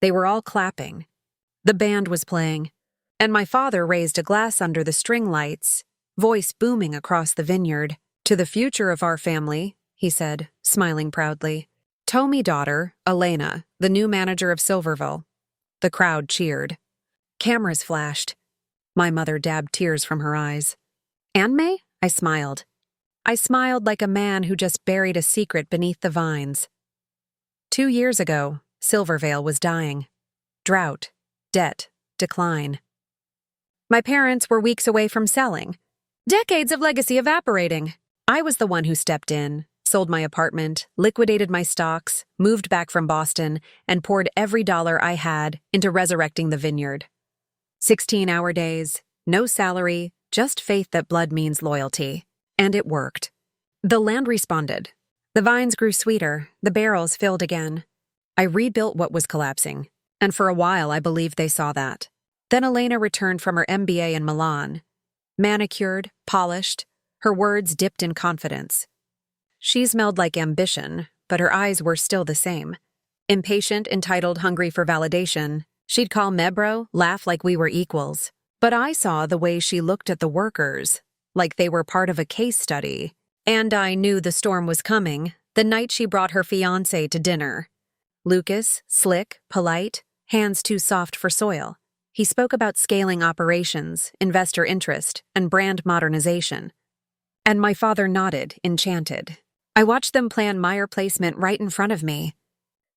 They were all clapping. The band was playing, and my father raised a glass under the string lights, voice booming across the vineyard. "To the future of our family," he said, smiling proudly. "To me daughter, Elena, the new manager of Silverville." The crowd cheered. Cameras flashed. My mother dabbed tears from her eyes. "Anne May?" I smiled. I smiled like a man who just buried a secret beneath the vines. 2 years ago, Silvervale was dying. Drought, debt, decline. My parents were weeks away from selling. Decades of legacy evaporating. I was the one who stepped in, sold my apartment, liquidated my stocks, moved back from Boston, and poured every dollar I had into resurrecting the vineyard. 16-hour days, no salary, just faith that blood means loyalty. And it worked. The land responded. The vines grew sweeter, the barrels filled again. I rebuilt what was collapsing, and for a while I believed they saw that. Then Elena returned from her MBA in Milan. Manicured, polished, her words dipped in confidence. She smelled like ambition, but her eyes were still the same. Impatient, entitled, hungry for validation. She'd call Mebro, laugh like we were equals. But I saw the way she looked at the workers, like they were part of a case study. And I knew the storm was coming, the night she brought her fiancé to dinner. Lucas, slick, polite, hands too soft for soil. He spoke about scaling operations, investor interest, and brand modernization. And my father nodded, enchanted. I watched them plan Meyer placement right in front of me.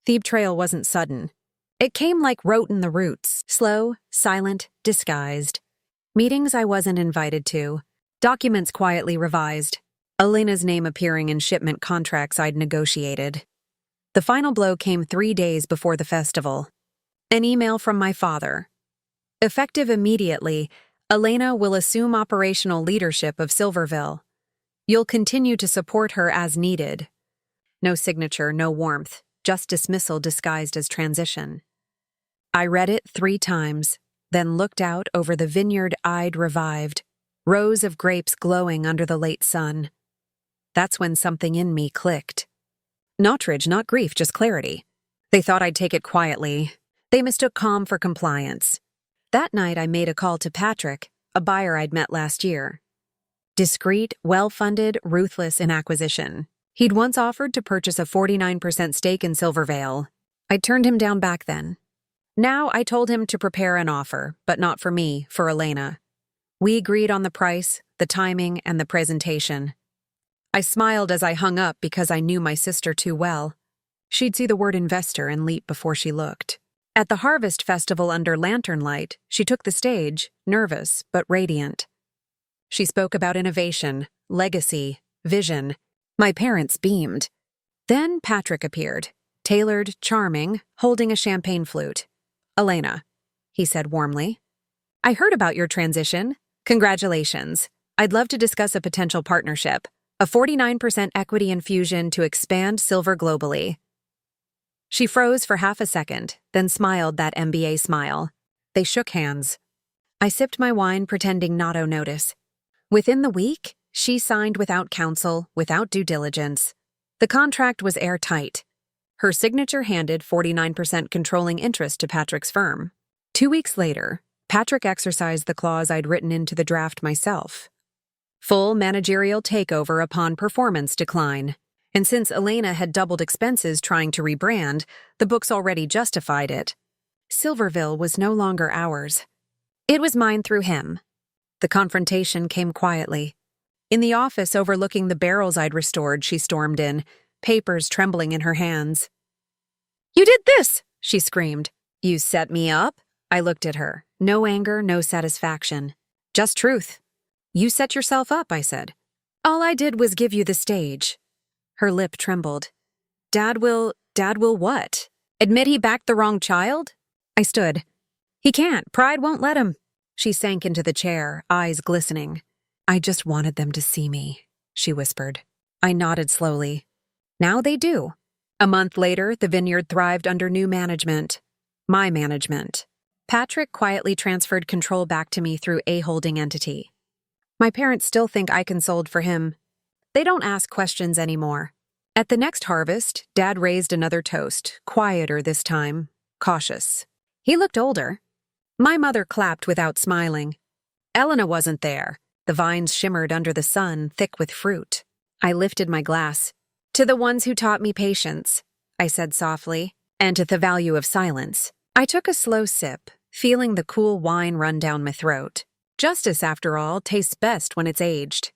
Thebe Trail wasn't sudden. It came like rote in the roots, slow, silent, disguised. Meetings I wasn't invited to. Documents quietly revised. Elena's name appearing in shipment contracts I'd negotiated. The final blow came 3 days before the festival. An email from my father. Effective immediately, Elena will assume operational leadership of Silverville. You'll continue to support her as needed. No signature, no warmth, just dismissal disguised as transition. I read it 3 times, then looked out over the vineyard eyed revived, rows of grapes glowing under the late sun. That's when something in me clicked. Not rage, not grief, just clarity. They thought I'd take it quietly. They mistook calm for compliance. That night I made a call to Patrick, a buyer I'd met last year. Discreet, well-funded, ruthless in acquisition. He'd once offered to purchase a 49% stake in Silvervale. I turned him down back then. Now I told him to prepare an offer, but not for me, for Elena. We agreed on the price, the timing, and the presentation. I smiled as I hung up because I knew my sister too well. She'd see the word investor and leap before she looked. At the Harvest Festival under lantern light, she took the stage, nervous but radiant. She spoke about innovation, legacy, vision. My parents beamed. Then Patrick appeared, tailored, charming, holding a champagne flute. "Elena," he said warmly. "I heard about your transition. Congratulations. I'd love to discuss a potential partnership, a 49% equity infusion to expand silver globally." She froze for half a second, then smiled that MBA smile. They shook hands. I sipped my wine, pretending not to notice. Within the week, she signed without counsel, without due diligence. The contract was airtight. Her signature handed 49% controlling interest to Patrick's firm. 2 weeks later, Patrick exercised the clause I'd written into the draft myself. Full managerial takeover upon performance decline. And since Elena had doubled expenses trying to rebrand, the books already justified it. Silverville was no longer ours. It was mine through him. The confrontation came quietly. In the office overlooking the barrels I'd restored, she stormed in, papers trembling in her hands. "You did this!" she screamed. "You set me up?" I looked at her. No anger, no satisfaction. Just truth. "You set yourself up," I said. "All I did was give you the stage." Her lip trembled. Dad will what? Admit he backed the wrong child?" I stood. "He can't. Pride won't let him." She sank into the chair, eyes glistening. "I just wanted them to see me," she whispered. I nodded slowly. "Now they do." A month later, the vineyard thrived under new management. My management. Patrick quietly transferred control back to me through a holding entity. My parents still think I consoled for him. They don't ask questions anymore. At the next harvest, Dad raised another toast, quieter this time. cautious. He looked older. My mother clapped without smiling. Elena wasn't there. The vines shimmered under the sun, thick with fruit. I lifted my glass. To the ones who taught me patience, I said softly, and to the value of silence. I took a slow sip, feeling the cool wine run down my throat. Justice, after all, tastes best when it's aged.